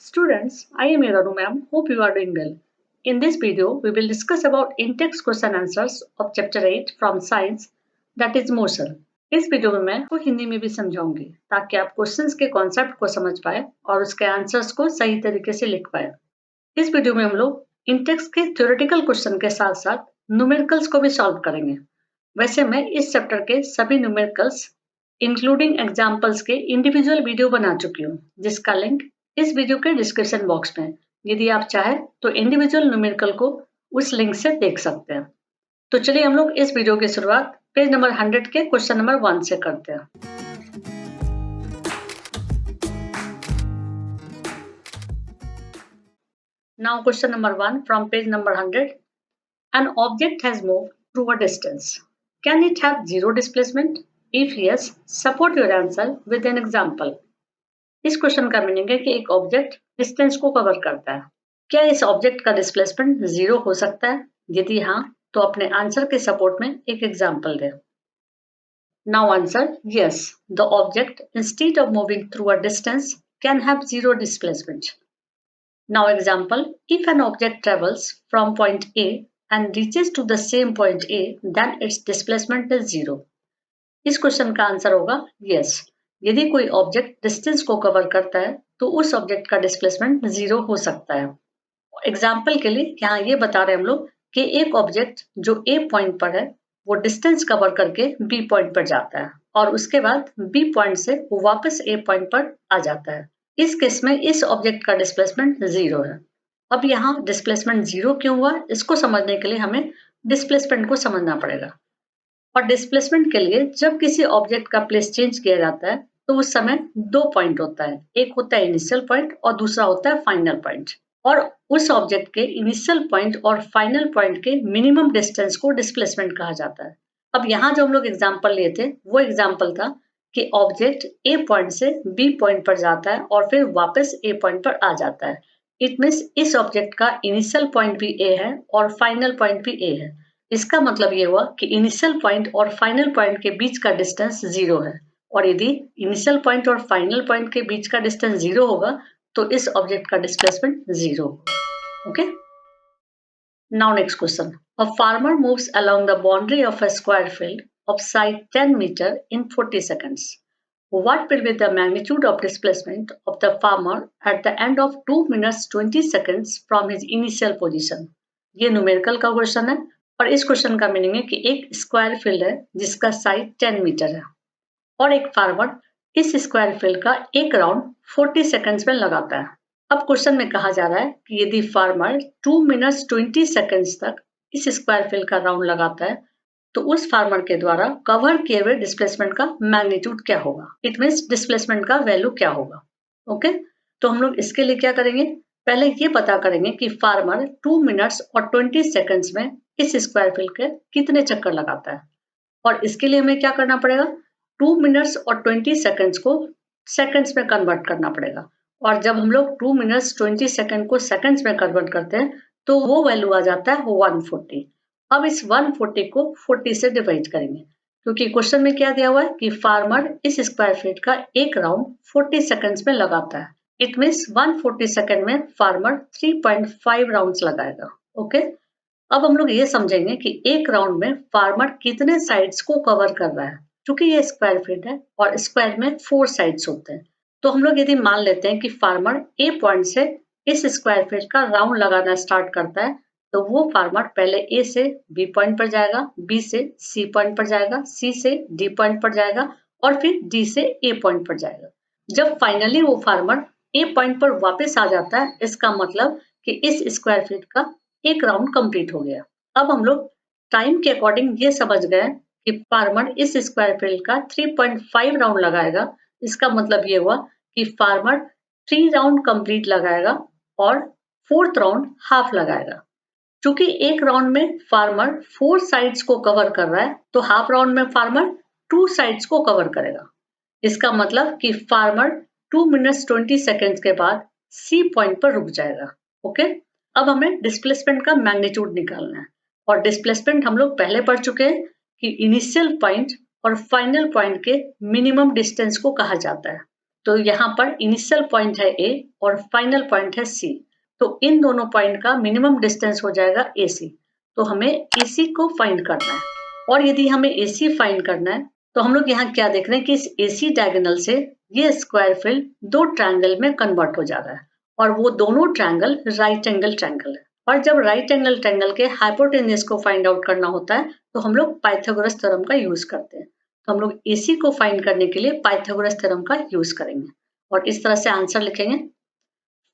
Students, I am your Anu ma'am. Hope you are doing well. In this video, we will discuss about in-text question answers of chapter 8 from science, that is motion. इस video में मैं आपको हिंदी में भी समझाऊंगी ताकि आप questions के concept को समझ पाए और उसके आंसर्स को सही तरीके से लिख पाए। इस वीडियो में हम लोग इन-टेक्स्ट के थ्योरेटिकल क्वेश्चन के साथ साथ न्यूमेरिकल्स को भी सॉल्व करेंगे। वैसे मैं इस चैप्टर के सभी न्यूमेरिकल्स इंक्लूडिंग एग्जाम्पल्स के इंडिविजुअल वीडियो बना चुकी हूँ, जिसका लिंक इस वीडियो के डिस्क्रिप्शन बॉक्स में। यदि आप चाहें तो इंडिविजुअल न्यूमेरिकल को उस लिंक से देख सकते हैं। तो चलिए हम लोग इस वीडियो की शुरुआत पेज नंबर 100 के क्वेश्चन नंबर 1 से करते हैं। Now question number 1 from page number 100. An object has moved through a distance. Can it have zero displacement? If yes, support your answer with an example. इस question का meaning है कि एक object distance को cover करता है। क्या इस ऑब्जेक्ट का डिस्प्लेसमेंट जीरो हो सकता है? यदि हाँ, तो अपने आंसर के सपोर्ट में एक एग्जांपल दें। Now answer yes, the object instead of moving through a distance can have zero displacement. Now example, if an object travels from point A and reaches to the same point A, then its displacement is zero. इस question का answer होगा yes. यदि कोई object distance को cover करता है तो उस ऑब्जेक्ट का डिस्प्लेसमेंट जीरो हो सकता है। एग्जाम्पल के लिए यहाँ ये बता रहे हैं हम लोग कि एक ऑब्जेक्ट जो ए पॉइंट पर है वो डिस्टेंस कवर करके बी पॉइंट पर जाता है और उसके बाद बी पॉइंट से वो वापस ए पॉइंट पर आ जाता है। इस केस में इस ऑब्जेक्ट का डिस्प्लेसमेंट जीरो है। अब यहाँ डिस्प्लेसमेंट जीरो क्यों हुआ, इसको समझने के लिए हमें डिस्प्लेसमेंट को समझना पड़ेगा। और डिस्प्लेसमेंट के लिए जब किसी ऑब्जेक्ट का प्लेस चेंज किया जाता है तो उस समय दो पॉइंट होता है, एक होता है इनिशियल पॉइंट और दूसरा होता है फाइनल पॉइंट। और उस ऑब्जेक्ट के इनिशियल पॉइंट और फाइनल पॉइंट के मिनिमम डिस्टेंस को डिस्प्लेसमेंट कहा जाता है। अब यहाँ जो हम लोग एग्जाम्पल लिए थे वो एग्जाम्पल था कि ऑब्जेक्ट ए पॉइंट से बी पॉइंट पर जाता है और फिर वापस ए पॉइंट पर आ जाता है। इट मीन्स इस ऑब्जेक्ट का इनिशियल पॉइंट भी ए है और फाइनल पॉइंट भी ए है। इसका मतलब ये हुआ कि इनिशियल पॉइंट और फाइनल पॉइंट के बीच का डिस्टेंस जीरो है। और यदि इनिशियल पॉइंट और फाइनल पॉइंट के बीच का डिस्टेंस जीरो होगा तो इस ऑब्जेक्ट का डिस्प्लेसमेंट जीरो होगा। Okay, now next question. A farmer moves along the boundary of a square field of side 10 metre in 40 seconds. What will be the magnitude of displacement of the farmer at the end of 2 minutes 20 seconds from his initial position? ये numerical का question है और इस question का meaning है कि एक square field है जिसका साइड 10 मीटर है और एक फार्मर इस स्क्वायर फील्ड का एक राउंड 40 सेकंड्स में लगाता है। अब क्वेश्चन में कहा जा रहा है कि यदि फार्मर 2 मिनट्स 20 सेकंड्स तक इस स्क्वायर फील्ड का राउंड लगाता है तो उस फार्मर के द्वारा कवर किए हुए डिस्प्लेसमेंट का मैग्नीट्यूड क्या होगा, इट मीन्स डिस्प्लेसमेंट का वैल्यू क्या होगा। ओके, तो हम लोग इसके लिए क्या करेंगे, पहले ये पता करेंगे कि फार्मर 2 मिनट्स और 20 सेकंड्स में इस स्क्वायर फील्ड के कितने चक्कर लगाता है। और इसके लिए हमें क्या करना पड़ेगा, 2 मिनट्स और 20 सेकंड्स को सेकंड्स में कन्वर्ट करना पड़ेगा। और जब हम लोग 2 मिनट्स 20 सेकंड को सेकंड्स में कन्वर्ट करते हैं तो वो वैल्यू आ जाता है 140। अब इस 140 को 40 से डिवाइड करेंगे क्योंकि क्वेश्चन में क्या दिया हुआ है कि फार्मर इस स्क्वायर फीट का एक राउंड 40 सेकंड्स में लगाता है। इट मीन्स 140 सेकंड में फार्मर 3.5 राउंड्स लगाएगा। ओके, अब हम लोग ये समझेंगे कि एक राउंड में फार्मर कितने साइड्स को कवर कर रहा है। क्योंकि ये स्क्वायर फीट है और स्क्वायर में 4 साइड्स होते हैं, तो हम लोग यदि मान लेते हैं कि फार्मर ए पॉइंट से इस स्क्वायर फीट का राउंड लगाना स्टार्ट करता है तो वो फार्मर पहले ए से बी पॉइंट पर जाएगा, बी से सी पॉइंट पर जाएगा, सी से डी पॉइंट पर जाएगा और फिर डी से ए पॉइंट पर जाएगा। जब फाइनली वो फार्मर ए पॉइंट पर वापस आ जाता है, इसका मतलब कि इस स्क्वायर फीट का एक राउंड कंप्लीट हो गया। अब हम लोग टाइम के अकॉर्डिंग ये समझ गए कि फार्मर इस स्क्वायर फील्ड का 3.5 राउंड लगाएगा। इसका मतलब ये हुआ कि फार्मर 3 राउंड कंप्लीट लगाएगा और 4th राउंड हाफ लगाएगा। क्योंकि एक राउंड में फार्मर 4 साइड्स को कवर कर रहा है तो हाफ राउंड में फार्मर 2 साइड्स को कवर करेगा। इसका मतलब कि फार्मर 2 मिनट्स 20 सेकंड्स के बाद सी पॉइंट पर रुक जाएगा। ओके, अब हमें डिस्प्लेसमेंट का मैग्नीट्यूड निकालना है और डिस्प्लेसमेंट हम लोग पहले पढ़ चुके हैं कि इनिशियल पॉइंट और फाइनल पॉइंट के मिनिमम डिस्टेंस को कहा जाता है। तो यहाँ पर इनिशियल पॉइंट है A और फाइनल पॉइंट है C, तो इन दोनों पॉइंट का मिनिमम डिस्टेंस हो जाएगा AC। तो हमें AC को फाइंड करना है, और यदि हमें AC फाइंड करना है तो हम लोग यहाँ क्या देख रहे हैं कि इस AC डायगोनल से ये स्क्वायर फील्ड दो ट्रायंगल में कन्वर्ट हो जा रहा है, और वो दोनों ट्रायंगल राइट एंगल ट्रायंगल है। और जब राइट एंगल ट्रायंगल के हाइपोटेन्यूज को फाइंड आउट करना होता है तो हम लोग पाइथागोरस थ्योरम का यूज करते हैं। तो हम लोग AC को फाइंड करने के लिए पाइथागोरस थ्योरम का यूज करेंगे, और इस तरह से आंसर लिखेंगे।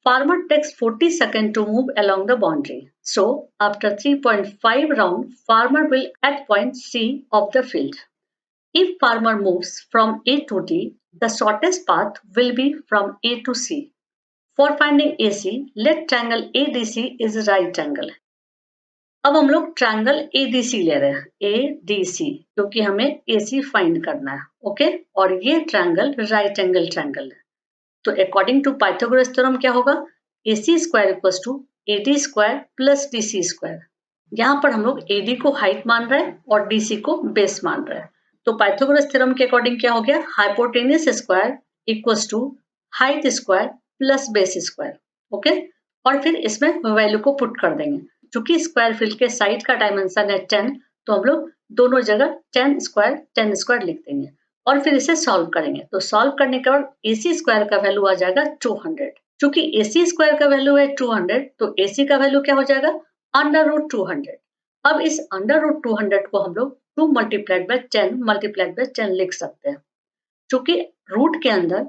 Farmer takes 40 seconds to move along the boundary. So, after 3.5 round, farmer will at point C of the field. If farmer moves from A to D, the shortest path will be from A to C. For finding AC, let triangle ADC is right angle. अब हम लोग triangle ADC ले रहे हैं, ADC, क्योंकि हमें AC find करना है, ओके। और ये ट्रायंगल राइट एंगल ट्रायंगल है। तो अकॉर्डिंग टू पाइथागोरस थ्योरम क्या होगा, AC square equals to AD square plus DC square. यहाँ पर हम लोग AD को हाइट मान रहे हैं और DC को बेस मान रहे हैं। तो पाइथागोरस थ्योरम के अकॉर्डिंग क्या हो गया, hypotenuse square equals to height square plus base square, okay. और फिर इसमें वैल्यू को पुट कर देंगे। चूंकि स्क्वायर फील्ड के साइड का डायमेंशन है 10, तो हम लोग दोनों जगह 10 स्क्वायर लिख देंगे, और फिर इसे सॉल्व करेंगे। तो सॉल्व करने के बाद AC स्क्वायर का वैल्यू आ जाएगा 200। चूंकि AC स्क्वायर का वैल्यू है 200, तो AC का वैल्यू क्या हो जाएगा, अंडर रूट 200। अब इस अंडर रूट 200 को हम लोग 2 मल्टीप्लाइड बाय 10 लिख सकते हैं। चूंकि रूट के अंदर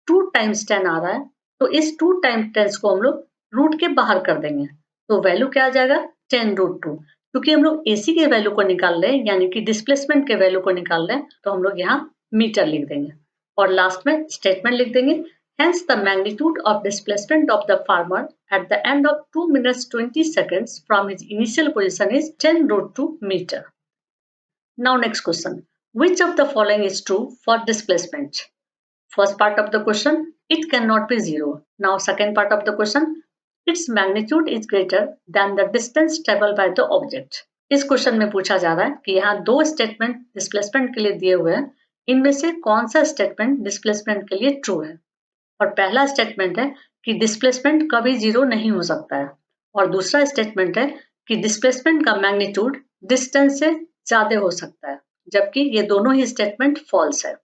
2 टाइम्स 10 आ रहा है, तो इस 2 टाइम्स 10 को हम लोग रूट के बाहर कर देंगे, तो वैल्यू क्या आ जाएगा, 10 रूट 2। क्योंकि हम लोग AC के वैल्यू को निकाल रहे हैं, यानी कि डिस्प्लेसमेंट के वैल्यू को निकाल रहे हैं, तो हम लोग यहाँ मीटर लिख देंगे, और लास्ट में स्टेटमेंट लिख देंगे। Hence the magnitude of displacement of the farmer at the end of 2 minutes 20 seconds from his initial position is 10 root 2 meter. Now next question. Which of the following is true for displacement? First part of the question, it cannot be 0. Now second part of the question, its magnitude is greater than the distance traveled by the object. इस question में पूछा जा रहा है कि यहाँ दो statement displacement के लिए दिए हुए हैं, इनमें से कौन सा स्टेटमेंट डिस्प्लेसमेंट के लिए ट्रू है। और पहला स्टेटमेंट है कि डिस्प्लेसमेंट कभी 0 नहीं हो सकता है, और दूसरा स्टेटमेंट है कि डिस्प्लेसमेंट का मैग्नीट्यूड डिस्टेंस से ज्यादा हो सकता है, जबकि ये दोनों ही स्टेटमेंट फॉल्स है।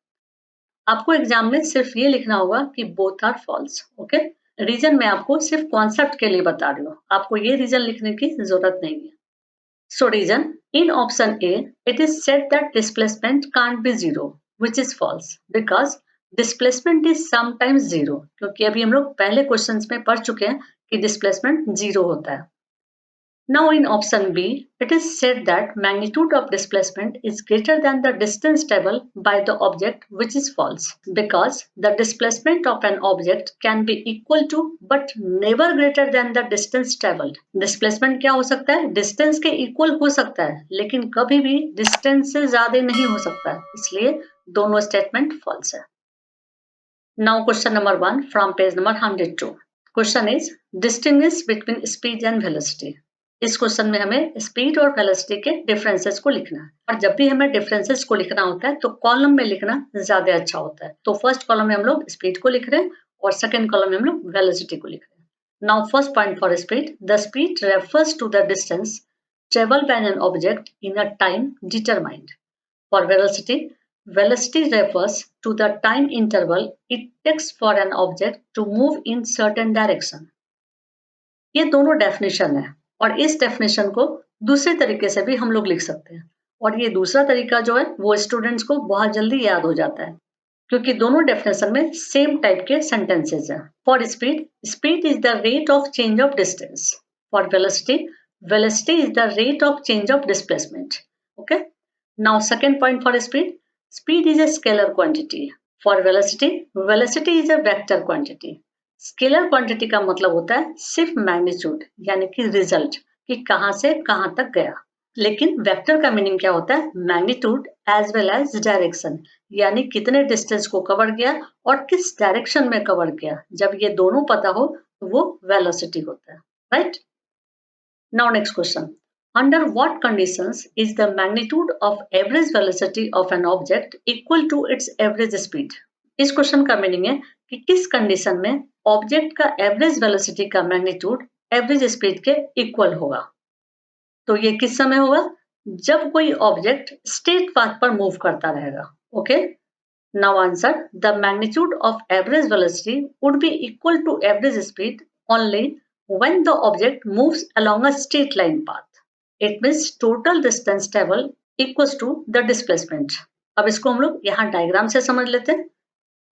आपको एग्जाम में सिर्फ ये लिखना होगा कि both are false, okay. Reason मैं आपको सिर्फ कॉन्सेप्ट के लिए बता रही हूँ, आपको ये रीजन लिखने की जरूरत नहीं है। So reason, in option A, it is said that displacement can't be 0, which is false, because displacement is sometimes 0, क्योंकि अभी हम लोग पहले क्वेश्चंस में पढ़ चुके हैं कि डिस्प्लेसमेंट 0 होता है। Now in option B, it is said that magnitude of displacement is greater than the distance traveled by the object, which is false, because the displacement of an object can be equal to but never greater than the distance traveled. Displacement क्या हो सकता है, distance के equal हो सकता है, लेकिन कभी भी डिस्टेंस से ज्यादा नहीं हो सकता, इसलिए दोनों स्टेटमेंट फॉल्स है। Now question number 1 from page number 102. Question is distinguish between speed and velocity. इस क्वेश्चन में हमें स्पीड और वेलोसिटी के डिफरेंसेस को लिखना है, और जब भी हमें डिफरेंसेस को लिखना होता है तो कॉलम में लिखना ज्यादा अच्छा होता है। तो फर्स्ट कॉलम में हम लोग स्पीड को लिख रहे हैं, और सेकंड कॉलम में हम लोग वेलोसिटी को लिख रहे हैं। Now first point for speed, the speed refers to the distance travelled by an object in a time determined. For velocity, velocity refers to the time interval it takes for an object to move in certain direction. ये दोनों definition है, और इस definition को दूसरे तरीके से भी हम लोग लिख सकते हैं, और ये दूसरा तरीका जो है वो स्टूडेंट्स को बहुत जल्दी याद हो जाता है, क्योंकि दोनों डेफिनेशन में सेम टाइप के सेंटेंसेस हैं। For speed, speed is the rate of change of distance. For velocity, velocity is the rate of change of displacement, okay. Now second point for speed, speed is a scalar quantity. For velocity, velocity is a vector quantity. Scalar quantity का मतलब होता है सिर्फ magnitude, यानी कि result, कि कहां से कहां तक गया। लेकिन वेक्टर का मीनिंग क्या होता है, magnitude as well as direction, यानी कितने डिस्टेंस को कवर किया और किस डायरेक्शन में कवर किया। जब ये दोनों पता हो तो वो वेलोसिटी होता है, right. Now next question, under what conditions is the magnitude of average velocity of an object equal to its average speed? इस क्वेश्चन का मीनिंग है कि किस कंडीशन में ऑब्जेक्ट का एवरेज वेलोसिटी का मैग्नीट्यूड एवरेज स्पीड के इक्वल होगा। तो ये किस समय होगा? जब कोई ऑब्जेक्ट स्ट्रेट पाथ पर मूव करता रहेगा। Okay, now answer, the magnitude of average velocity would be equal to average speed only when the object moves along a straight line path. It means total distance travel equals to the displacement. अब इसको हम लोग यहाँ diagram से समझ लेते हैं।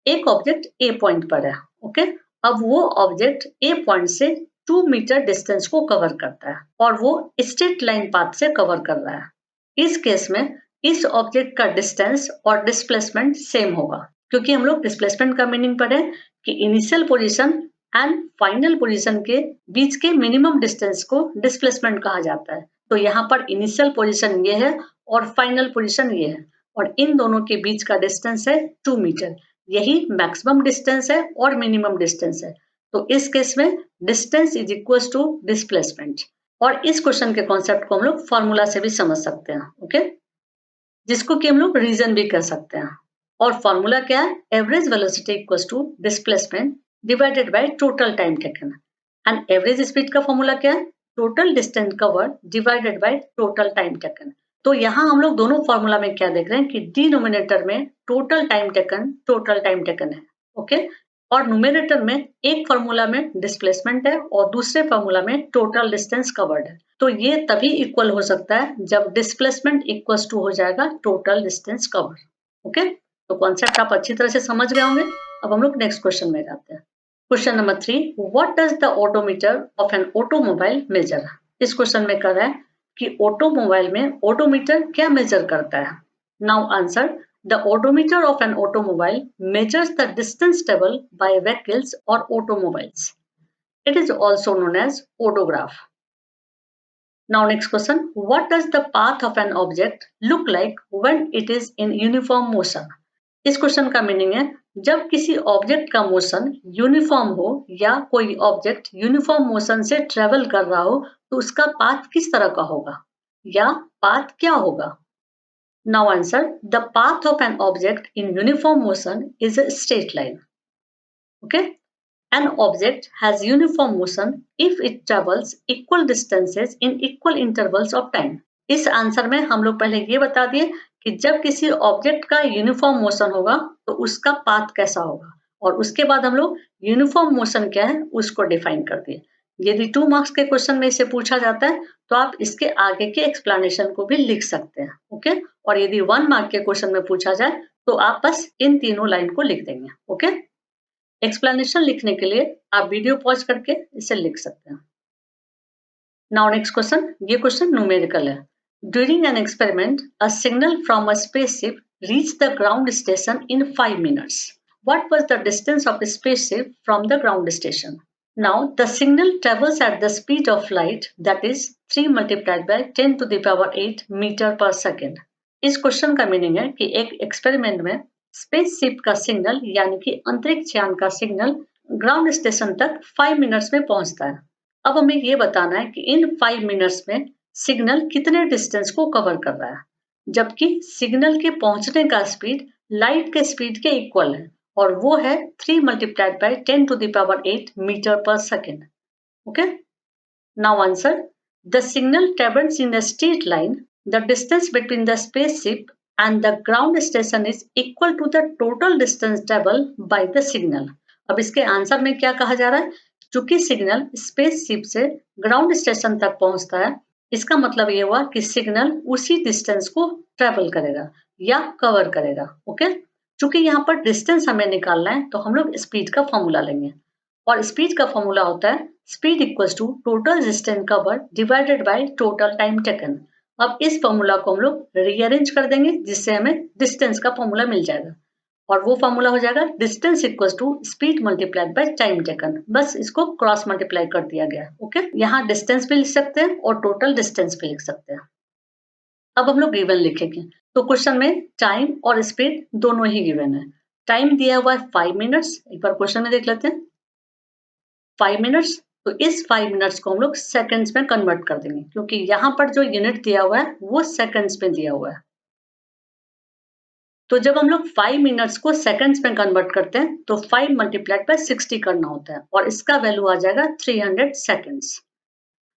एक ऑब्जेक्ट ए पॉइंट पर है। ओके, अब वो ऑब्जेक्ट ए पॉइंट से 2 मीटर डिस्टेंस को कवर करता है और वो स्ट्रेट लाइन पाथ से कवर कर रहा है। इस केस में इस ऑब्जेक्ट का डिस्टेंस और डिस्प्लेसमेंट सेम होगा, क्योंकि हम लोग डिस्प्लेसमेंट का मीनिंग पढ़े कि initial position and final position के बीच के मिनिमम डिस्टेंस को डिस्प्लेसमेंट कहा जाता है। तो यहाँ पर इनिशियल पोजीशन ये है और फाइनल पोजीशन ये है, और इन दोनों के बीच का डिस्टेंस है 2 मीटर। यही मैक्सिमम डिस्टेंस है और मिनिमम डिस्टेंस है। तो इस केस में distance is equal to displacement. और इस क्वेश्चन के कॉन्सेप्ट को हम लोग फॉर्मूला से भी समझ सकते हैं। ओके, जिसको कि हम लोग रीजन भी कर सकते हैं। और फॉर्मूला क्या है? Average velocity equal to displacement divided by total time taken. And average speed का फॉर्मूला क्या है? Total distance covered divided by total time taken. तो यहाँ हम लोग दोनों फॉर्मूला में क्या देख रहे हैं कि डिनोमिनेटर में टोटल टाइम टेकन है। ओके, और न्यूमरेटर में एक फॉर्मूला में डिस्प्लेसमेंट है और दूसरे फॉर्मूला में टोटल डिस्टेंस कवर्ड है। तो ये तभी इक्वल हो सकता है जब डिस्प्लेसमेंट इक्वल टू हो जाएगा टोटल डिस्टेंस कवर्ड। ओके, तो कॉन्सेप्ट आप अच्छी तरह से समझ गए होंगे। अब हम लोग नेक्स्ट क्वेश्चन में जाते हैं। Question number 3, what does the odometer of an automobile measure? इस क्वेश्चन में कर रहा है कि ऑटोमोबाइल में ओडोमीटर क्या मेजर करता है। Now answer, the odometer of an automobile measures the distance traveled by vehicles or automobiles. It is also known as odograph. Now next question, what does the path of an object look like when it is in uniform motion? इस question का meaning है जब किसी object का motion uniform हो या कोई object uniform motion से ट्रेवल कर रहा हो तो उसका पाथ किस तरह का होगा या पाथ क्या होगा। Now answer, the path of an object in uniform motion is a straight line. Okay, an object has uniform motion if it travels equal distances in equal intervals of time. इस answer में हम लोग पहले ये बता दिए कि जब किसी ऑब्जेक्ट का यूनिफॉर्म मोशन होगा तो उसका पाथ कैसा होगा, और उसके बाद हम लोग यूनिफॉर्म मोशन क्या है उसको डिफाइन कर दिए। यदि 2 मार्क्स के क्वेश्चन में इसे पूछा जाता है तो आप इसके आगे के एक्सप्लेनेशन को भी लिख सकते हैं। ओके, और यदि 1 मार्क के क्वेश्चन में पूछा जाए तो आप बस इन तीनों लाइन को लिख देंगे। ओके, एक्सप्लेनेशन लिखने के लिए आप वीडियो पॉज करके इसे लिख सकते हैं। नाउ नेक्स्ट क्वेश्चन, ये क्वेश्चन न्यूमेरिकल है। During an experiment, a signal from a spaceship reached the ground station in 5 minutes. What was the distance of the spaceship from the ground station? Now, the signal travels at the speed of light, that is 3 multiplied by 10 to the power 8 meter per second. इस question का meaning है कि एक experiment में spaceship का signal यानी कि अंतरिक्ष यान का सिग्नल ग्राउंड स्टेशन तक 5 मिनट्स में पहुंचता है। अब हमें ये बताना है कि इन 5 मिनट्स में सिग्नल कितने डिस्टेंस को कवर कर रहा है, जबकि सिग्नल के पहुंचने का स्पीड लाइट के स्पीड के इक्वल है और वो है 3 multiplied by 10 to the power 8 meter per second. Okay? Now answer, the signal travels in a straight line. The distance between the spaceship and the ground station is equal to the total distance traveled by the signal. अब इसके answer में क्या कहा जा रहा है, चूंकि signal spaceship से ग्राउंड स्टेशन तक पहुंचता है, इसका मतलब ये हुआ कि सिग्नल उसी डिस्टेंस को ट्रेवल करेगा या कवर करेगा। ओके, चूंकि यहाँ पर डिस्टेंस हमें निकालना है तो हम लोग स्पीड का फॉर्मूला लेंगे, और स्पीड का फॉर्मूला होता है speed equals to total distance covered divided by total time taken. अब इस फॉर्मूला को हम लोग रीअरेंज कर देंगे जिससे हमें डिस्टेंस का फॉर्मूला मिल जाएगा, और वो फॉर्मूला हो जाएगा distance equals to speed multiplied by time taken. बस इसको क्रॉस मल्टीप्लाई कर दिया गया। ओके, यहाँ डिस्टेंस भी लिख सकते हैं और टोटल डिस्टेंस भी लिख सकते हैं। अब हम लोग गिवन लिखेंगे। तो क्वेश्चन में टाइम और स्पीड दोनों ही गिवन है। टाइम दिया हुआ है 5 मिनट्स, एक बार क्वेश्चन में देख लेते हैं 5 मिनट्स। तो इस 5 मिनट्स को हम लोग सेकंड्स में कन्वर्ट कर देंगे, क्योंकि यहाँ पर जो यूनिट दिया हुआ है वो सेकंड्स में दिया हुआ है। तो जब हम लोग 5 मिनट्स को सेकंड्स में कन्वर्ट करते हैं तो 5 मल्टीप्लाइड बाय 60 करना होता है और इसका वैल्यू आ जाएगा 300 seconds.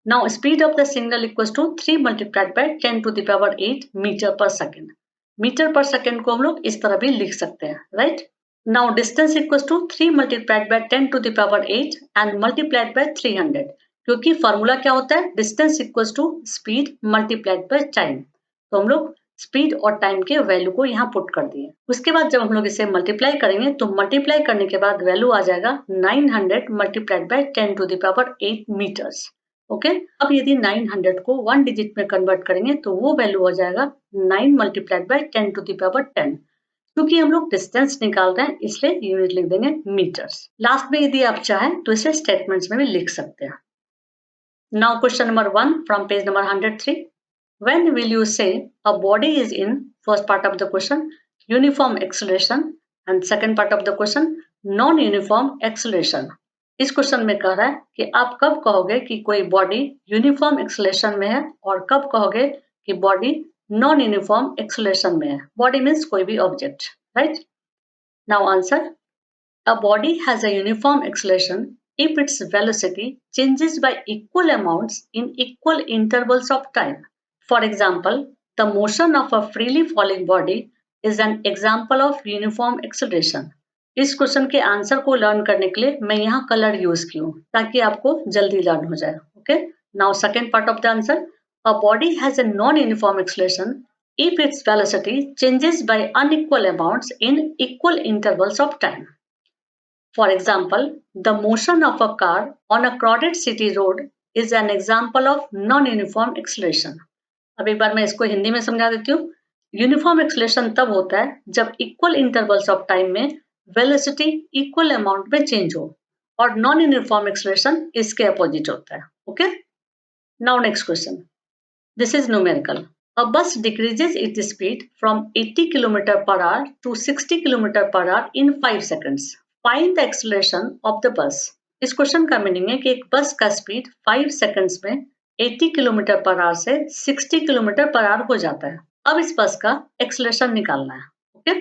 Now speed of the signal equals to 3 multiplied by 10 to the power 8 metre per second. Metre per second को हम लोग इस तरह भी लिख सकते हैं, right? Now distance equals to 3 multiplied by 10 to the power 8 and multiplied by 300, क्योंकि फॉर्मूला क्या होता है, distance equals to speed multiplied by time. तो हम लोग स्पीड और टाइम के वैल्यू को यहाँ पुट कर दिए। उसके बाद जब हम लोग इसे मल्टीप्लाई करेंगे तो मल्टीप्लाई करने के बाद वैल्यू आ जाएगा 900 multiplied by 10 to the power 8 metres. Okay, अब यदि 900 को 1 डिजिट में कन्वर्ट करेंगे तो वो वैल्यू हो जाएगा 9 multiplied by 10 to the power 10। क्योंकि हम लोग डिस्टेंस निकाल रहे हैं इसलिए यूनिट लिख देंगे मीटर्स। लास्ट में यदि आप चाहें तो इसे स्टेटमेंट्स में भी लिख सकते हैं। Now question number 1 from page number 103. When will you say a body is in first part of the question uniform acceleration and second part of the question non-uniform acceleration? इस क्वेश्चन में कह रहा है कि आप कब कहोगे कि कोई बॉडी यूनिफॉर्म एक्सेलरेशन में है और कब कहोगे कि बॉडी नॉन यूनिफॉर्म एक्सेलरेशन में है। बॉडी मीन्स कोई भी object, right? Now answer, a body has a uniform acceleration if its velocity changes by equal amounts in equal intervals of time. For example, the motion of a freely falling body is an example of uniform acceleration. इस question के answer को learn करने के लिए मैं यहाँ colour use की हूँ ताकि आपको जल्दी लर्न हो जाए। Okay, now second part of the answer, a body has a non-uniform acceleration if its velocity changes by unequal amounts in equal intervals of time. For example, the motion of a car on a crowded city road is an example of non-uniform acceleration. अब एक बार मैं इसको हिंदी में समझा देती हूँ। Uniform acceleration तब होता है जब इक्वल इंटरवल्स ऑफ टाइम में वेलोसिटी इक्वल अमाउंट में चेंज हो, और नॉन यूनिफॉर्म एक्सेलरेशन इसके अपोजिट होता है। Okay, now next question, this is numerical. A bus decreases its speed from 80 km per hour to 60 km per hour in 5 seconds. Find the acceleration of the bus. इस question का meaning है कि एक बस का speed 5 seconds में 80 kilometre per our से 60 kilometre per our हो जाता है। अब इस बस का एक्सेलरेशन निकालना है। ओके,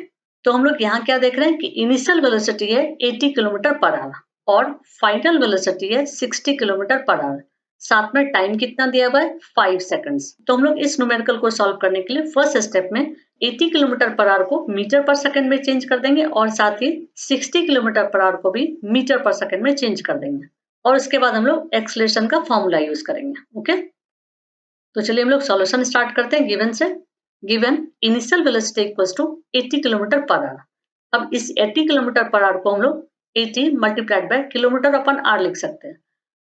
तो हम लोग यहाँ क्या देख रहे हैं कि इनिशियल वेलोसिटी है 80 किलोमीटर पर आवर और फाइनल वेलोसिटी है 60 किलोमीटर पर आवर। साथ में टाइम कितना दिया हुआ है, 5 सेकंड्स। तो हम लोग इस न्यूमेरिकल को सॉल्व करने के लिए फर्स्ट स्टेप में 80 किलोमीटर पर आवर को मीटर पर सेकंड में चेंज कर देंगे और साथ ही 60 किलोमीटर पर आवर को भी मीटर पर सेकंड में चेंज कर देंगे, और उसके बाद हम लोग एक्सेलरेशन का फॉर्मूला यूज करेंगे। ओके, तो चलिए हम लोग सॉल्यूशन स्टार्ट करते हैं गिवन से। Given initial velocity equals to 80 kilometre per hour. अब इस 80 किलोमीटर पर आवर को हम लोग 80 multiplied by kilometre upon hour लिख सकते हैं,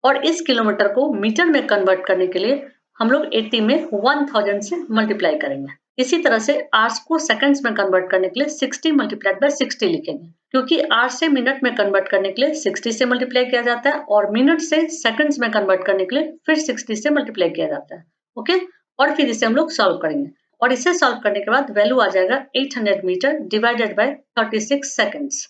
और इस किलोमीटर को मीटर में कन्वर्ट करने के लिए हम लोग 80 में 1000 से मल्टीप्लाई करेंगे। इसी तरह से आवर्स को सेकंड्स में कन्वर्ट करने के लिए 60 मल्टीप्लाइड बाय 60 लिखेंगे, क्योंकि आवर्स से मिनट में कन्वर्ट करने के लिए 60 से मल्टीप्लाई किया जाता है और मिनट से सेकंड्स में कन्वर्ट करने के लिए फिर 60 से मल्टीप्लाई किया जाता है। ओके, और फिर इसे हम लोग सॉल्व करेंगे, और इसे सॉल्व करने के बाद वैल्यू आ जाएगा 800 मीटर डिवाइडेड बाय 36 सेकंड्स,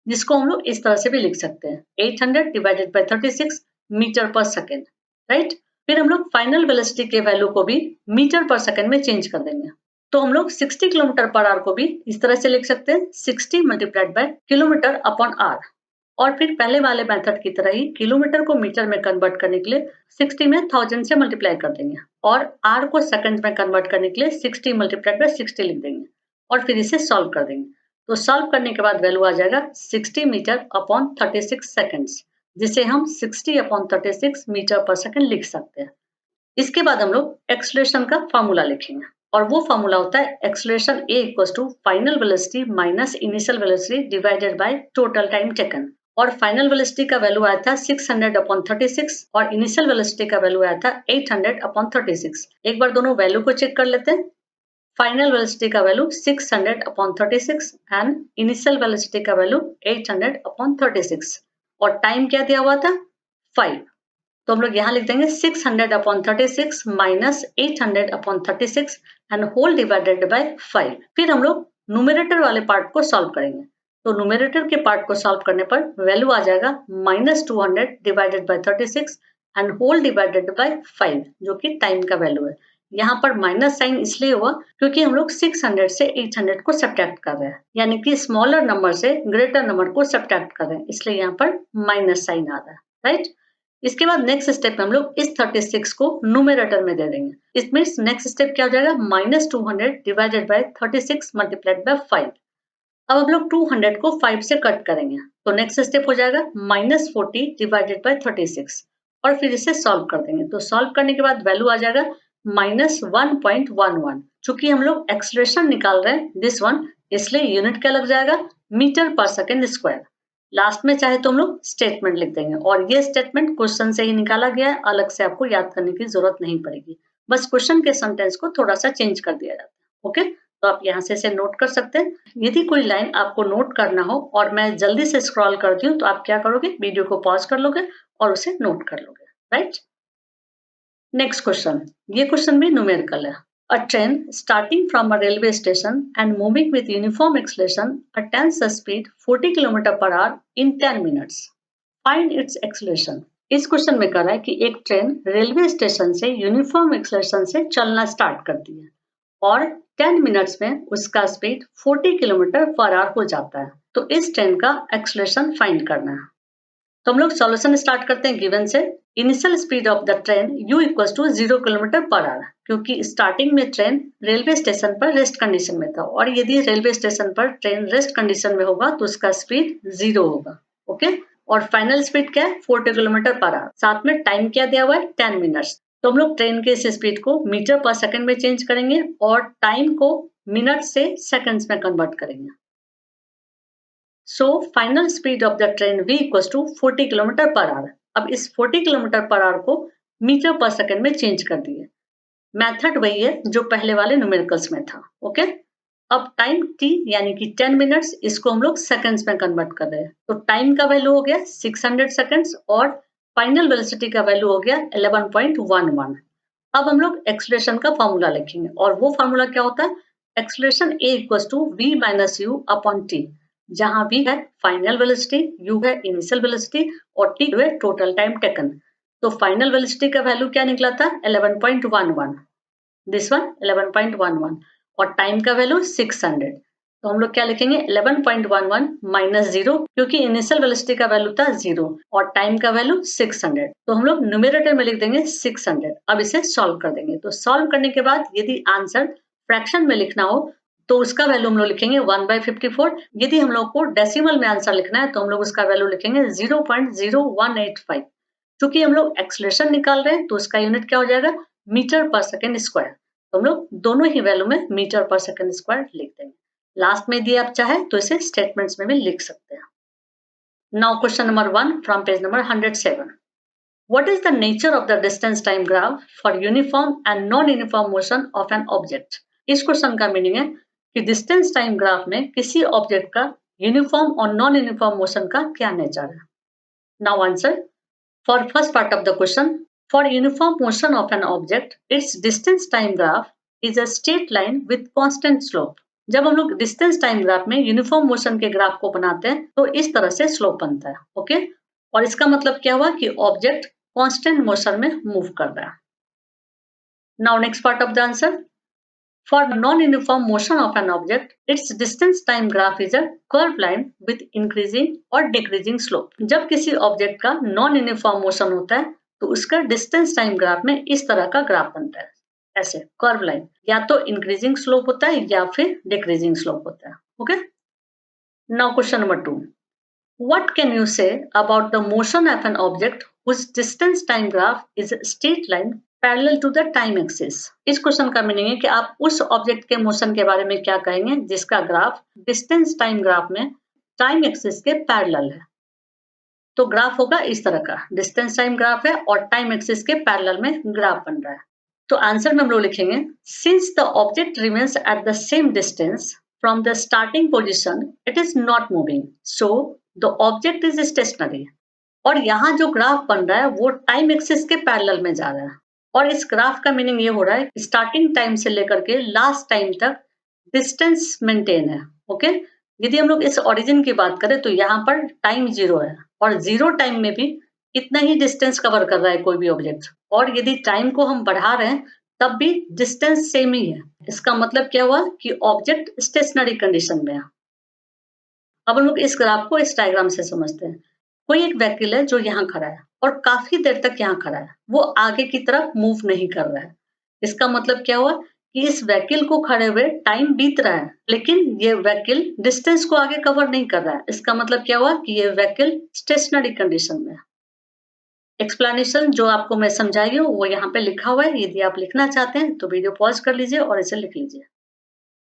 जिसको हम लोग इस तरह से भी लिख सकते हैं 800 divided by 36 metre per second, right? फिर हम लोग फाइनल वेलोसिटी के वैल्यू को भी मीटर पर सेकंड में चेंज कर देंगे। तो हम लोग 60 किलोमीटर पर आवर को भी इस तरह से लिख सकते हैं 60 multiplied by kilometre upon hour, और फिर पहले वाले मेथड की तरह ही किलोमीटर को मीटर में कन्वर्ट करने के लिए 60 में 1000 से मल्टीप्लाई कर देंगे और आर को सेकंड में कन्वर्ट करने के लिए 60 मल्टीप्लाइड बाय 60 लिख देंगे और फिर इसे सॉल्व कर देंगे। तो सॉल्व करने के बाद वैल्यू आ जाएगा 60 मीटर अपॉन 36 सेकंड्स, जिसे हम 60 अपॉन 36 मीटर पर सेकंड लिख सकते हैं। इसके बाद हम लोग एक्सेलरेशन का फॉर्मूला लिखेंगे, और वो फॉर्मूला होता है acceleration A equals to final velocity minus initial velocity divided by total time taken. और फाइनल वेलोसिटी का वैल्यू आया था 600 अपॉन 36 और इनिशियल वेलोसिटी का वैल्यू आया था 800 अपॉन 36। एक बार दोनों वैल्यू को चेक कर लेते हैं। फाइनल वेलोसिटी का value 600 upon 36 and initial velocity का वैल्यू 800 अपॉन 36, और टाइम क्या दिया हुआ था 5। तो हम लोग यहाँ लिख देंगे 600 upon 36 minus 800 upon 36 and whole divided by 5। फिर हम लोग न्यूमरेटर वाले पार्ट को सॉल्व करेंगे। तो न्यूमरेटर के पार्ट को सॉल्व करने पर वैल्यू आ जाएगा -200 divided by 36 and whole divided by 5, जो कि टाइम का वैल्यू है। यहाँ पर माइनस साइन इसलिए हुआ क्योंकि हम लोग 600 से 800 को सब्ट्रैक्ट कर रहे हैं, यानी कि स्मॉलर नंबर से ग्रेटर नंबर को सब्ट्रैक्ट कर रहे हैं, इसलिए यहाँ पर माइनस साइन आ रहा है, राइट। इसके बाद नेक्स्ट स्टेप में हम लोग इस 36 को न्यूमरेटर में दे देंगे। इट मीन्स नेक्स्ट स्टेप क्या हो जाएगा, -200 डिवाइडेड बाय 36 मल्टीप्लाइड बाय 5। अब हम लोग 200 को 5 से कट करेंगे, तो नेक्स्ट स्टेप हो जाएगा -40 डिवाइडेड बाय 36 और फिर इसे सॉल्व कर देंगे। तो सॉल्व करने के बाद वैल्यू आ जाएगा -1.11। चूंकि हम लोग एक्सलेशन निकाल रहे हैं दिस वन, इसलिए यूनिट क्या लग जाएगा, metre per second square. Last में चाहे तो हम लोग स्टेटमेंट लिख देंगे और ये स्टेटमेंट क्वेश्चन से ही निकाला गया है, अलग से आपको याद करने की जरूरत नहीं पड़ेगी, बस क्वेश्चन के सेंटेंस को थोड़ा सा चेंज कर दिया जाता है। ओके, तो आप यहाँ से इसे नोट कर सकते हैं। यदि कोई लाइन आपको नोट करना हो और मैं जल्दी से स्क्रॉल करती हूँ तो आप क्या करोगे, वीडियो को पॉज कर लोगे और उसे नोट कर लोगे, राइट। नेक्स्ट क्वेश्चन, ये क्वेश्चन भी न्यूमेरिकल है। A train starting from a railway station and moving with uniform acceleration attains the speed 40 km per hour in 10 minutes. Find its acceleration. इस क्वेश्चन में कह रहा है कि एक ट्रेन रेलवे स्टेशन से यूनिफॉर्म एक्सेलरेशन से चलना स्टार्ट करती है और 10 मिनट्स में उसका स्पीड 40 किलोमीटर पर आवर हो जाता है। तो इस ट्रेन का एक्सेलरेशन फाइंड करना है। तो हम लोग सॉल्यूशन स्टार्ट करते हैं गिवन से। Initial speed of the train u equals to 0 kilometre per hour, क्योंकि स्टार्टिंग में ट्रेन रेलवे स्टेशन पर रेस्ट कंडीशन में था और यदि रेलवे स्टेशन पर ट्रेन रेस्ट कंडीशन में होगा तो उसका स्पीड 0 होगा। ओके, और फाइनल स्पीड क्या है, 40 किलोमीटर पर आवर। साथ में टाइम क्या दिया हुआ है, 10 मिनट्स। तो हम लोग ट्रेन के इस स्पीड को मीटर पर सेकंड में चेंज करेंगे और टाइम को मिनट से सेकंड्स में कन्वर्ट करेंगे। So final speed of the train v equals to 40 kilometre per hour. अब इस 40 किलोमीटर पर आवर को मीटर पर सेकंड में चेंज कर दिए। मेथड वही है जो पहले वाले न्यूमेरिकल्स में था। ओके, अब टाइम t यानी कि 10 मिनट्स, इसको हम लोग सेकंड्स में कन्वर्ट कर रहे हैं। तो टाइम का वैल्यू हो गया 600 सेकंड्स और फाइनल वेलोसिटी का वैल्यू हो गया 11.11। अब हम लोग एक्सेलरेशन का फॉर्मूला लिखेंगे और वो फॉर्मूला क्या होता है, acceleration a equals to v minus u upon t, जहां v है फाइनल वेलोसिटी, u है इनिशियल वेलोसिटी और t है टोटल टाइम टेकन। तो फाइनल वेलोसिटी का वैल्यू क्या निकला था, 11.11, दिस वन 11.11 और टाइम का वैल्यू 600। तो हम लोग क्या लिखेंगे, 11.11 माइनस 0, क्योंकि इनिशियल वेलोसिटी का वैल्यू था 0 और टाइम का वैल्यू 600। तो हम लोग न्यूमरेटर में लिख देंगे 600। अब इसे सॉल्व कर देंगे। तो सॉल्व करने के बाद यदि आंसर फ्रैक्शन में लिखना हो तो उसका वैल्यू हम लोग लिखेंगे 1/54। यदि हम लोग को डेसिमल में आंसर लिखना है तो हम लोग उसका वैल्यू लिखेंगे 0.0185। क्योंकि हम लोग एक्सेलरेशन निकाल रहे हैं तो उसका यूनिट क्या हो जाएगा, मीटर पर सेकेंड स्क्वायर। तो हम लोग दोनों ही वैल्यू में मीटर पर सेकेंड स्क्वायर लिख देंगे। लास्ट में दिए आप चाहे तो इसे स्टेटमेंट्स में भी लिख सकते हैं। Now question number 1 from page number 107। What is the nature of the distance time graph for uniform and non-uniform motion of an object? इस क्वेश्चन का मीनिंग है कि डिस्टेंस टाइम ग्राफ में किसी ऑब्जेक्ट का यूनिफॉर्म और नॉन यूनिफॉर्म मोशन का क्या नेचर है। Now answer for first part of the question, for uniform motion of an object it's distance time graph is a straight line with constant slope. जब हम लोग distance time graph में uniform motion के graph को बनाते हैं तो इस तरह से स्लोप बनता है। ओके, और इसका मतलब क्या हुआ कि ऑब्जेक्ट कांस्टेंट मोशन में मूव कर रहा है। Now next part of the answer, for non-uniform motion of an object, its distance time graph is a curved line with increasing or decreasing slope. जब किसी ऑब्जेक्ट का नॉन यूनिफॉर्म मोशन होता है तो उसका डिस्टेंस टाइम ग्राफ में इस तरह का ग्राफ बनता है, ऐसे कर्व लाइन, या तो इंक्रीजिंग स्लोप होता है या फिर डिक्रीजिंग स्लोप होता है। Okay, now question number 2, what can you say about the motion of an object whose distance time graph is a straight line parallel to the time axis? इस question का meaning है कि आप उस object के motion के बारे में क्या कहेंगे जिसका ग्राफ डिस्टेंस टाइम ग्राफ में टाइम एक्सिस के पैरेलल है। तो ग्राफ होगा इस तरह का, डिस्टेंस टाइम ग्राफ है और टाइम एक्सिस के पैरेलल में ग्राफ बन रहा है। तो आंसर में हम लोग लिखेंगे, since the object remains at the same distance from the starting position it is not moving, so the object is stationary. और यहाँ जो ग्राफ बन रहा है वो टाइम एक्सिस के पैरेलल में जा रहा है और इस ग्राफ का मीनिंग ये हो रहा है स्टार्टिंग टाइम से लेकर के लास्ट टाइम तक डिस्टेंस मेंटेन है। ओके, यदि हम लोग इस ओरिजिन की बात करें तो यहाँ पर टाइम 0 है और 0 टाइम में भी इतना ही डिस्टेंस कवर कर रहा है कोई भी ऑब्जेक्ट, और यदि टाइम को हम बढ़ा रहे हैं तब भी डिस्टेंस सेम ही है। इसका मतलब क्या हुआ कि ऑब्जेक्ट स्टेशनरी कंडीशन में है। अब हम लोग इस ग्राफ को इस डायग्राम से समझते हैं। कोई एक व्हीकल है जो यहाँ खड़ा है और काफी देर तक यहाँ खड़ा है, वो आगे की तरफ मूव नहीं कर रहा है। इसका मतलब क्या हुआ कि इस व्हीकल को खड़े हुए टाइम बीत रहा है, लेकिन ये व्हीकल डिस्टेंस को आगे कवर नहीं कर रहा है। इसका मतलब क्या हुआ कि ये व्हीकल स्टेशनरी कंडीशन में है। एक्सप्लेनेशन जो आपको मैं समझाई हूँ वो यहाँ पे लिखा हुआ है। यदि आप लिखना चाहते हैं तो वीडियो पॉज कर लीजिए और इसे लिख लीजिए।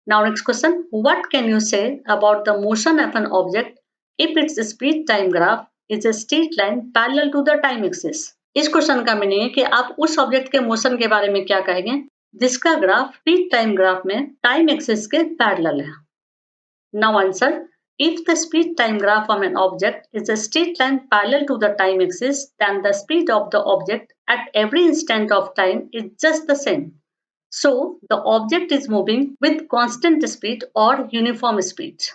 Now next question, what can you say about the motion of an object if its speed time graph is a straight line parallel to the time axis? इस क्वेश्चन का मीनिंग है कि आप उस ऑब्जेक्ट के मोशन के बारे में क्या कहेंगे जिसका ग्राफ स्पीड टाइम ग्राफ में टाइम एक्सिस के पैरेलल है। Now answer, if the speed time graph of an object is a straight line parallel to the time axis, then the speed of the object at every instant of time is just the same. So the object is moving with constant speed or uniform speed.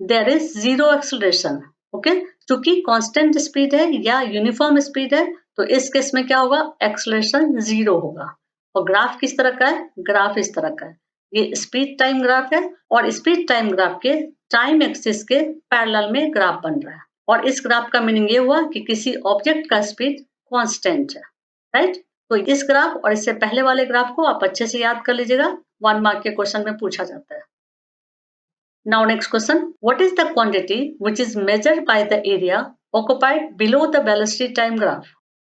There is zero acceleration. Okay? चूंकि constant speed है या uniform speed है तो इस case में क्या होगा, acceleration zero होगा। और ग्राफ किस तरह का है, ग्राफ इस तरह का है। ये स्पीड टाइम ग्राफ है और स्पीड टाइम ग्राफ के टाइम एक्सिस के पैरेलल में ग्राफ बन रहा है। और इस ग्राफ का मीनिंग ये हुआ कि किसी ऑब्जेक्ट का स्पीड कांस्टेंट है, राइट। तो इस ग्राफ और इससे पहले वाले ग्राफ को आप अच्छे से याद कर लीजिएगा, 1 मार्क के क्वेश्चन में पूछा जाता है। Now next question, what is the quantity which is measured by the area occupied below the velocity time graph?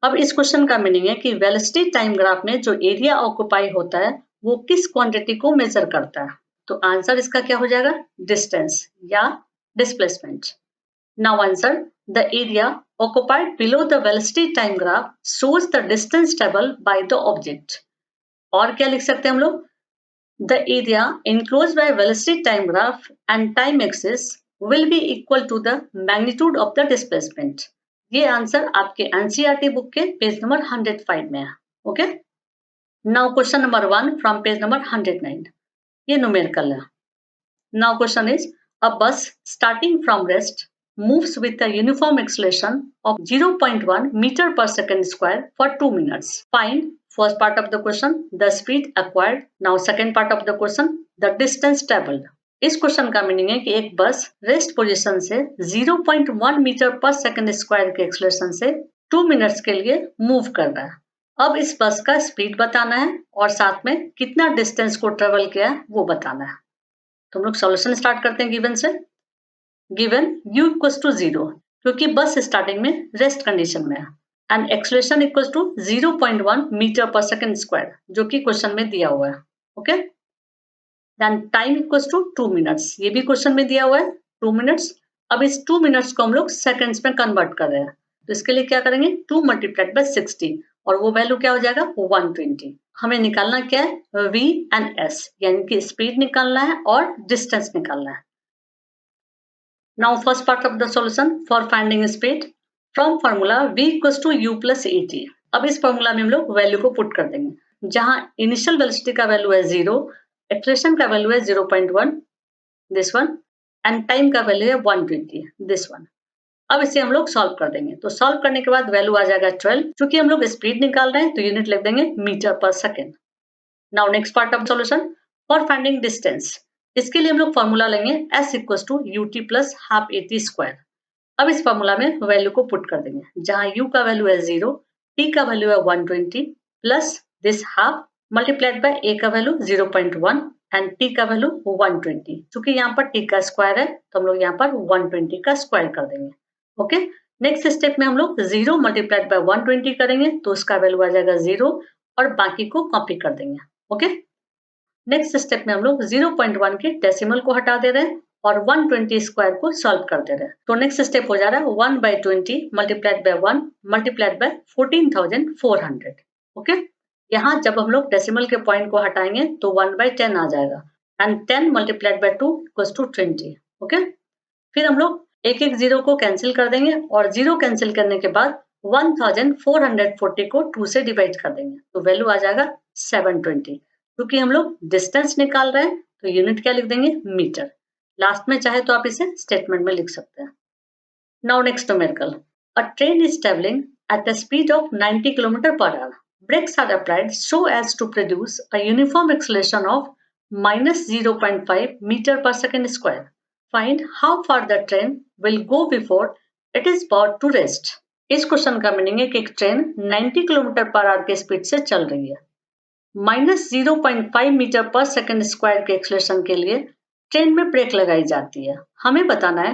अब इस क्वेश्चन का मीनिंग है कि वेलोसिटी टाइम ग्राफ में जो एरिया ऑक्यूपाई होता है वो किस क्वांटिटी को मेजर करता है। तो आंसर इसका क्या हो जाएगा, डिस्टेंस या displacement. Now answer, the area occupied below the velocity time graph shows the distance traveled by the object. और क्या लिख सकते हैं हम लोग, the area enclosed by velocity time graph and time axis will be equal to the magnitude of the displacement. ये answer आपके NCERT book के पेज नंबर 105 में है। Okay, now question number 1 from page number 109, ये numerical है। Now question is, अ बस starting from rest moves with a uniform acceleration of 0.1 meter per second square for 2 minutes. Find first part of the question, the speed acquired. Now second part of the question, the distance traveled. इस question का meaning है कि एक बस rest position से 0.1 metre per second square के acceleration से 2 minutes के लिए मूव कर रहा है। अब इस बस का स्पीड बताना है और साथ में कितना डिस्टेंस को ट्रेवल किया है वो बताना है। तो हम लोग सॉल्यूशन स्टार्ट करते हैं गिवन से। गिवन u इक्वल्स टू 0 क्योंकि बस स्टार्टिंग में रेस्ट कंडीशन में है and acceleration equals to 0.1 metre per second square जो कि क्वेश्चन में दिया हुआ है। Okay, then time equals to 2 minutes, ये भी क्वेश्चन में दिया हुआ है 2 मिनट्स। अब इस 2 मिनट्स को हम लोग सेकंड्स में कन्वर्ट कर रहे हैं, तो इसके लिए क्या करेंगे 2 मल्टीप्लाइड बाय 60 और वो वैल्यू क्या हो जाएगा 120। हमें निकालना क्या है v एंड s, यानी कि स्पीड निकालना है और डिस्टेंस निकालना है। Now first part of the solution for finding speed from formula v equals to u plus at. अब इस फॉर्मूला में हम लोग वैल्यू को पुट कर देंगे, जहां इनिशियल वेलोसिटी का वैल्यू है 0, एक्सेलरेशन का वैल्यू है 0.1 दिस वन एंड टाइम का वैल्यू है 120 दिस वन। अब इसे हम लोग सॉल्व कर देंगे, तो सॉल्व करने के बाद वैल्यू आ जाएगा 12। क्योंकि हम लोग स्पीड निकाल रहे हैं तो यूनिट लिख देंगे metre per second. Now next part of solution for finding distance, इसके लिए हम लोग फॉर्मूला लेंगे s equals to ut plus half at square. अब इस फॉर्मूला में वैल्यू को पुट कर देंगे, जहां u का वैल्यू है 0, t का वैल्यू है 120 plus this half multiplied by a का वैल्यू 0.1 एंड t का वैल्यू 120। क्योंकि यहाँ पर t का स्क्वायर है तो हम लोग यहाँ पर 120 का स्क्वायर कर देंगे। ओके, नेक्स्ट स्टेप में हम लोग 0 मल्टीप्लाइड बाय 120 करेंगे तो उसका वैल्यू आ जाएगा 0 और बाकी को कॉपी कर देंगे। ओके, नेक्स्ट स्टेप में हम लोग 0.1 के डेसिमल को हटा दे रहे हैं और 120 स्क्वायर को सॉल्व कर दे रहे हैं। तो नेक्स्ट स्टेप हो जा रहा है 1/20 multiplied by 1 multiplied by 14,400। Okay, यहाँ जब हम लोग डेसिमल के पॉइंट को हटाएंगे तो 1/10 आ जाएगा and 10 multiplied by 2 equals to 20। Okay, फिर हम लोग एक एक जीरो को कैंसिल कर देंगे और जीरो कैंसिल करने के बाद 1440 को 2 से डिवाइड कर देंगे तो वैल्यू आ जाएगा 720। क्योंकि हम लोग डिस्टेंस निकाल रहे हैं तो यूनिट क्या लिख देंगे मीटर। लास्ट में चाहे तो आप इसे स्टेटमेंट में लिख सकते हैं। Now next numerical, a train is travelling at the speed of 90 kilometre per our Brakes are applied so as to produce a uniform acceleration of minus 0.5 meter per second square. Find how far the train will go before it is brought to rest. इस question का meaning है कि एक train 90 kilometre per our के speed से चल रही है। Minus 0.5 metre per second square के एक्सेलरेशन के लिए ट्रेन में ब्रेक लगाई जाती है। हमें बताना है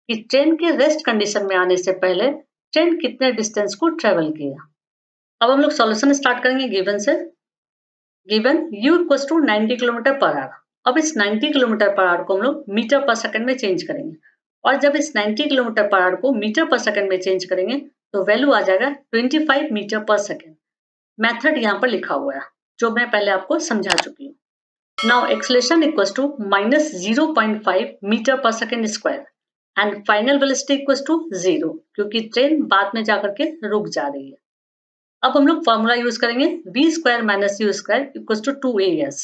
कि ट्रेन के रेस्ट कंडीशन में आने से पहले ट्रेन कितने डिस्टेंस को ट्रेवल किया। अब हम लोग सॉल्यूशन स्टार्ट करेंगे गिवन से। Given u equal to 90 kilometre per hour. अब इस 90 किलोमीटर पर आवर को हम लोग मीटर पर सेकंड में चेंज करेंगे और जब इस 90 किलोमीटर पर आवर को मीटर पर सेकंड में चेंज करेंगे तो वैल्यू आ जाएगा 25 मीटर पर सेकंड। मेथड यहाँ पर लिखा हुआ है जो मैं पहले आपको समझा चुकी हूँ। Now acceleration equal to minus 0.5 metre per second square and final velocity equal to 0 क्योंकि ट्रेन बाद में जाकर के रुक जा रही है। अब हम लोग फॉर्मूला यूज करेंगे v square minus u square equal to 2as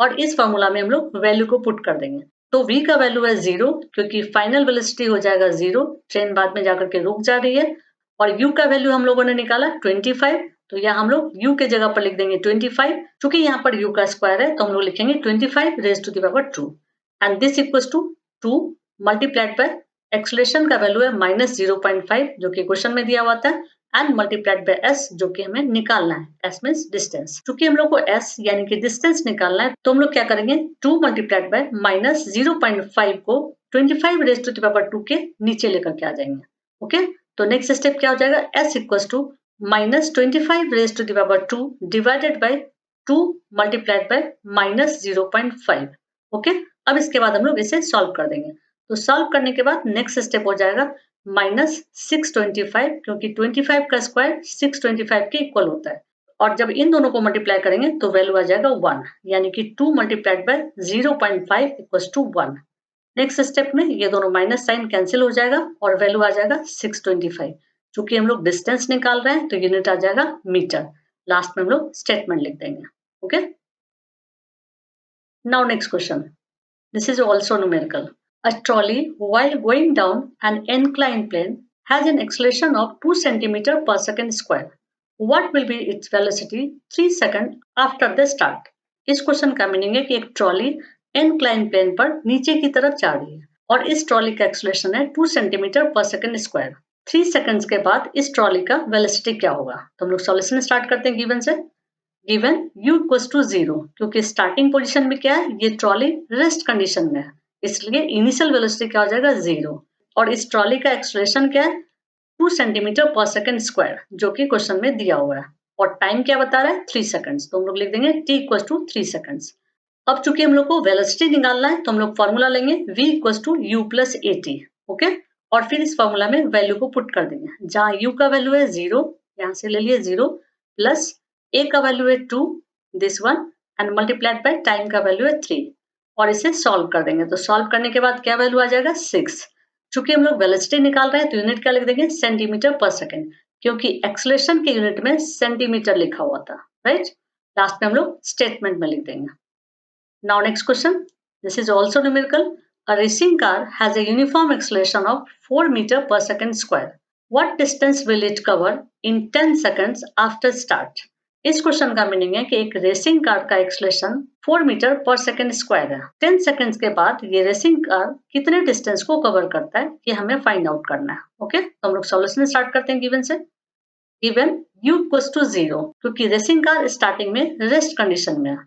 और इस फॉर्मूला में हम लोग वैल्यू को पुट कर देंगे। तो v का वैल्यू है 0 क्योंकि फाइनल वेलोसिटी हो जाएगा 0, ट्रेन बाद में जाकर के रुक जा रही है। और u का वैल्यू हम लोगों ने निकाला 25, तो यहाँ हम लोग u के जगह पर लिख देंगे 25। चूंकि यहाँ पर u का स्क्वायर है तो हम लोग लिखेंगे 25 raise to the power 2 and this equals to 2 multiplied by acceleration का वैल्यू है माइनस 0.5 जो कि क्वेश्चन में दिया हुआ था एंड मल्टीप्लाइड बाय s जो कि हमें निकालना है। s means distance. क्योंकि हम लोग को s यानी कि डिस्टेंस निकालना है तो हम लोग क्या करेंगे 2 मल्टीप्लाइड बाय माइनस 0.5 को 25 रेज टू द पावर 2 के नीचे लेकर के आ जाएंगे। ओके, तो नेक्स्ट स्टेप क्या हो जाएगा s equals to minus 25 raise to the power 2 divided by 2 multiplied by minus 0.5। Okay, अब इसके बाद हम लोग इसे सॉल्व कर देंगे। तो सॉल्व करने के बाद नेक्स्ट स्टेप हो जाएगा माइनस 625 क्योंकि 25 का स्क्वायर 625 के इक्वल होता है और जब इन दोनों को मल्टीप्लाई करेंगे तो वैल्यू आ जाएगा 1 यानी कि 2 multiplied by 0.5 equals to 1। Next step में ये दोनों माइनस साइन कैंसिल हो जाएगा और वैल्यू आ जाएगा 625। चूंकि हम लोग डिस्टेंस निकाल रहे हैं तो यूनिट आ जाएगा मीटर। लास्ट में हम लोग स्टेटमेंट लिख देंगे। Okay, now next question, this is also numerical. A trolley, while going down an inclined plane, has an acceleration of 2 cm per second square. What will be its velocity 3 seconds after the start? इस question का meaning है कि एक trolley inclined plane पर नीचे की तरफ जा रही है और इस ट्रॉली का एक्सेलरेशन है 2 सेंटीमीटर पर सेकंड स्क्वायर। 3 सेकंड्स के बाद इस ट्रॉली का वेलोसिटी क्या होगा? तो हम लोग सॉल्यूशन स्टार्ट करते हैं गिवन से। गिवन u इक्वल्स टू 0 क्योंकि स्टार्टिंग पोजीशन में क्या है, ये ट्रॉली रेस्ट कंडीशन में है, इसलिए इनिशियल वेलोसिटी क्या हो जाएगा 0 और इस ट्रॉली का एक्सेलरेशन क्या है 2 सेंटीमीटर पर सेकंड स्क्वायर जो कि क्वेश्चन में दिया हुआ है और टाइम क्या बता रहा है 3 सेकंड्स, तो हम लोग लिख देंगे t इक्वल टू 3 सेकंड्स। अब चूंकि हम लोग को वेलोसिटी निकालना है तो हम लोग फॉर्मूला लेंगे v equal to u plus at। Okay, और फिर इस फॉर्मूला में वैल्यू को पुट कर देंगे। जहां u का वैल्यू है 0, यहाँ से ले लिए 0 प्लस a का वैल्यू है 2 this one and multiplied by time का वैल्यू है 3 और इसे सॉल्व कर देंगे। तो सॉल्व करने के बाद क्या वैल्यू आ जाएगा 6। चूंकि हम लोग वेलोसिटी निकाल रहे हैं तो यूनिट क्या लिख देंगे सेंटीमीटर पर सेकंड क्योंकि एक्सेलरेशन के यूनिट में सेंटीमीटर लिखा हुआ था, राइट। लास्ट में हम लोग स्टेटमेंट में लिख देंगे। Now next question, this is also numerical. A racing car has a uniform acceleration of 4 meter per second square. What distance will it cover in 10 seconds after start? इस question का meaning है कि एक racing car का acceleration 4 metre per second square है। 10 seconds के बाद ये रेसिंग कार कितने डिस्टेंस को कवर करता है ये हमें फाइंड आउट करना है। ओके, तो हम लोग सॉल्यूशन स्टार्ट करते हैं गिवन से। गिवन u इक्वल्स टू 0 क्योंकि रेसिंग कार स्टार्टिंग में रेस्ट कंडीशन में है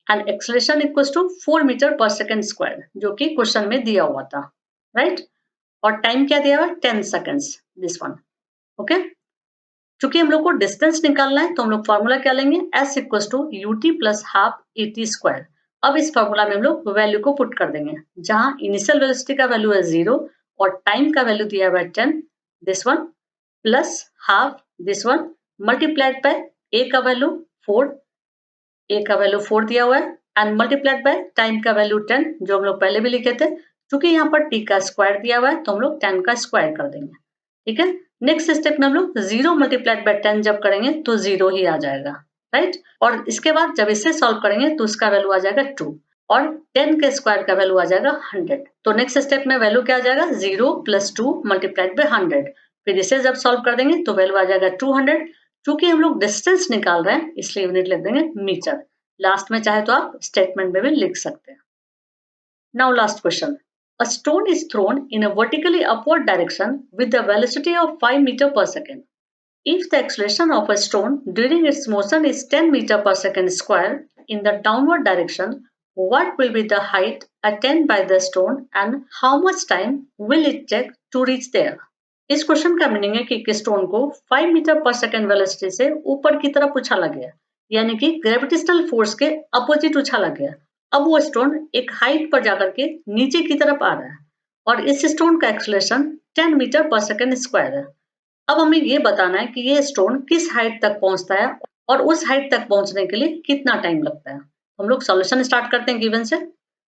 and acceleration equals to 4 metre per second square जो कि क्वेश्चन में दिया हुआ था, राइट। और टाइम क्या दिया हुआ है 10 सेकंड्स दिस वन। ओके, चूंकि हम लोग को डिस्टेंस निकालना है तो हम लोग फॉर्मूला क्या लेंगे s equals to ut plus half at square. अब इस फॉर्मूला में हम लोग वैल्यू को पुट कर देंगे। जहां इनिशियल वेलोसिटी का वैल्यू है 0 और टाइम का वैल्यू दिया हुआ है 10 this one plus half this one multiplied by a का वैल्यू 4, a का वैल्यू 4 दिया हुआ है एंड मल्टीप्लाइड बाय टाइम का वैल्यू 10 जो हम लोग पहले भी लिखे थे। चूंकि यहाँ पर t का स्क्वायर दिया हुआ है तो हम लोग 10 का स्क्वायर कर देंगे। ठीक है, नेक्स्ट स्टेप में हम लोग 0 मल्टीप्लाइड बाय 10 जब करेंगे तो 0 ही आ जाएगा, राइट। और इसके बाद जब इसे सॉल्व करेंगे तो उसका वैल्यू आ जाएगा 2 और 10 के स्क्वायर का वैल्यू आ जाएगा 100। तो नेक्स्ट स्टेप में वैल्यू क्या आ जाएगा 0 प्लस 2 मल्टीप्लाइड बाय 100। फिर इसे जब सॉल्व कर देंगे तो वैल्यू आ जाएगा 200। चूंकि हम लोग डिस्टेंस निकाल रहे हैं इसलिए यूनिट लिख देंगे मीटर। लास्ट में चाहे तो आप स्टेटमेंट में भी लिख सकते हैं। Now last question, a stone is thrown in a vertically upward direction with the velocity of 5 meter per second. If the acceleration of a stone during its motion is 10 meter per second square in the downward direction, what will be the height attained by the stone and how much time will it take to reach there? इस question का meaning है कि एक stone को 5 metre per second velocity से ऊपर की तरफ उछाला गया, यानी कि ग्रेविटेशनल फोर्स के अपोजिट उछाला गया। अब वो स्टोन एक हाइट पर जाकर के नीचे की तरफ आ रहा है और इस स्टोन का acceleration 10 metre per second square है। अब हमें ये बताना है कि ये स्टोन किस हाइट तक पहुंचता है और उस हाइट तक पहुंचने के लिए कितना टाइम लगता है। हम लोग सॉल्यूशन स्टार्ट करते हैं गिवन से।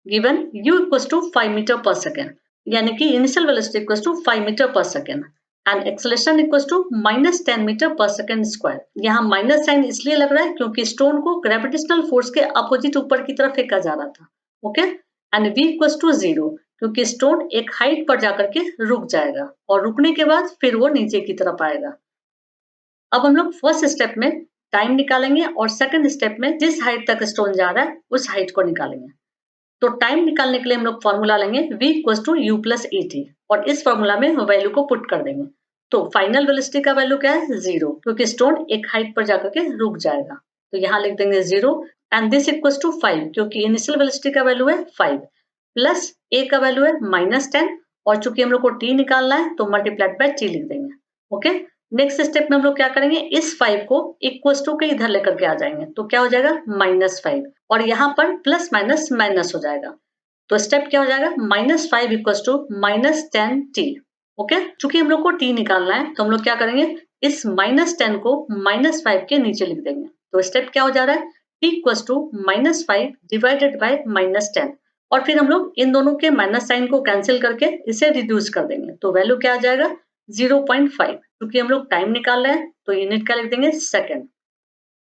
Given u equals to 5 metre per second, यानी कि initial velocity equals to 5 metre per second and acceleration equals to -10 metre per second square. यहाँ माइनस साइन इसलिए लग रहा है क्योंकि स्टोन को ग्रेविटेशनल फोर्स के अपोजिट ऊपर की तरफ फेंका जा रहा था। Okay, and v equals to 0 क्योंकि स्टोन एक हाइट पर जाकर के रुक जाएगा और रुकने के बाद फिर वो नीचे की तरफ आएगा। अब हम लोग फर्स्ट स्टेप में टाइम निकालेंगे और सेकंड स्टेप में जिस हाइट तक स्टोन जा रहा है उस हाइट को निकालेंगे। तो टाइम निकालने के लिए हम लोग फॉर्मूला लेंगे v equals to u plus et और इस फॉर्मूला में वैल्यू को पुट कर देंगे। तो फाइनल वेलोसिटी का वैल्यू क्या है 0 क्योंकि स्टोन एक हाइट पर जाकर के रुक जाएगा। तो यहाँ लिख देंगे 0 एंड दिस इक्वल्स टू 5 क्योंकि इनिशियल वेलोसिटी का वैल्यू है 5 प्लस a का वैल्यू है -10 और चूंकि हम लोग को t निकालना है तो मल्टीप्लाइड बाय t लिख देंगे। ओके, नेक्स्ट स्टेप में हम लोग क्या करेंगे, इस 5 को इक्वल्स टू के इधर लेकर के आ जाएंगे तो क्या हो जाएगा -5 और यहाँ पर प्लस माइनस माइनस हो जाएगा। तो स्टेप क्या हो जाएगा -5 इक्वल्स टू -10t। ओके, चूंकि हम लोग को t निकालना है तो हम लोग क्या करेंगे, इस -10 को -5 के नीचे लिख देंगे। तो स्टेप क्या हो जा रहा है, t equals to -5 divided by -10 और फिर हम लोग इन दोनों के माइनस साइन को कैंसिल करके इसे रिड्यूस कर देंगे। तो वैल्यू क्या आ जाएगा 0.5। क्योंकि हम लोग टाइम निकाल रहे हैं तो यूनिट क्या लिख देंगे सेकंड।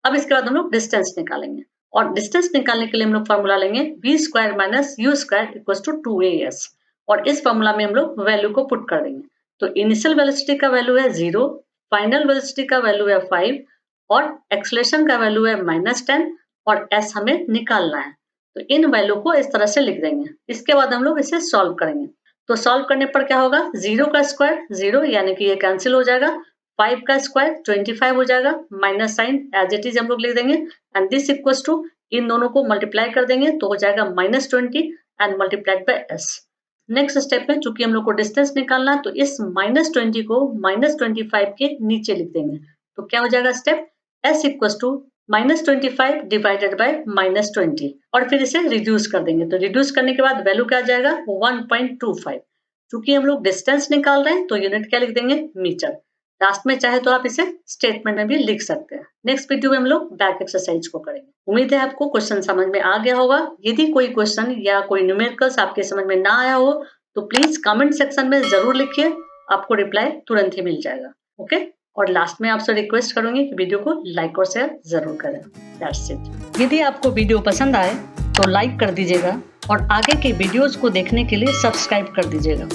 अब इसके बाद हम लोग डिस्टेंस निकालेंगे और डिस्टेंस निकालने के लिए हम लोग फॉर्मूला लेंगे v square minus u square equals to 2as और इस फॉर्मूला में हम लोग वैल्यू को पुट कर देंगे। तो इनिशियल वेलोसिटी का वैल्यू है 0, फाइनल वेलोसिटी का वैल्यू है 5 और एक्सेलरेशन का वैल्यू है -10 और s हमें निकालना है। तो इन वैल्यू को इस तरह से लिख देंगे। इसके बाद हम लोग इसे सॉल्व करेंगे। तो सॉल्व करने पर क्या होगा, 0 का स्क्वायर 0 यानी कि ये कैंसिल हो जाएगा, 5 का स्क्वायर 25 हो जाएगा, minus sign as it is हम लोग लिख देंगे एंड दिस इक्वल्स टू इन दोनों को मल्टीप्लाई कर देंगे तो हो जाएगा -20 and multiplied by s। Next step में चूंकि हम लोग को डिस्टेंस निकालना है तो इस -20 को -25 के नीचे लिख देंगे। तो क्या हो जाएगा step s equals to -25 divided by -20 और फिर इसे रिड्यूस कर देंगे। तो रिड्यूस करने के बाद वैल्यू क्या आ जाएगा 1.25। चूंकि हम लोग डिस्टेंस निकाल रहे हैं तो यूनिट क्या लिख देंगे मीटर। लास्ट में चाहे तो आप इसे स्टेटमेंट में भी लिख सकते हैं। नेक्स्ट वीडियो में हम लोग बैक एक्सरसाइज को करेंगे। उम्मीद है आपको क्वेश्चन समझ में आ गया होगा। यदि कोई क्वेश्चन या कोई न्यूमेरिकल्स आपके समझ में ना आया हो तो प्लीज कमेंट सेक्शन में जरूर लिखिए, आपको रिप्लाई तुरंत ही मिल जाएगा। ओके, और लास्ट में आपसे रिक्वेस्ट करूंगी कि वीडियो को लाइक और शेयर जरूर करें। That's it. यदि आपको वीडियो पसंद आए तो लाइक कर दीजिएगा और आगे के वीडियोस को देखने के लिए सब्सक्राइब कर दीजिएगा।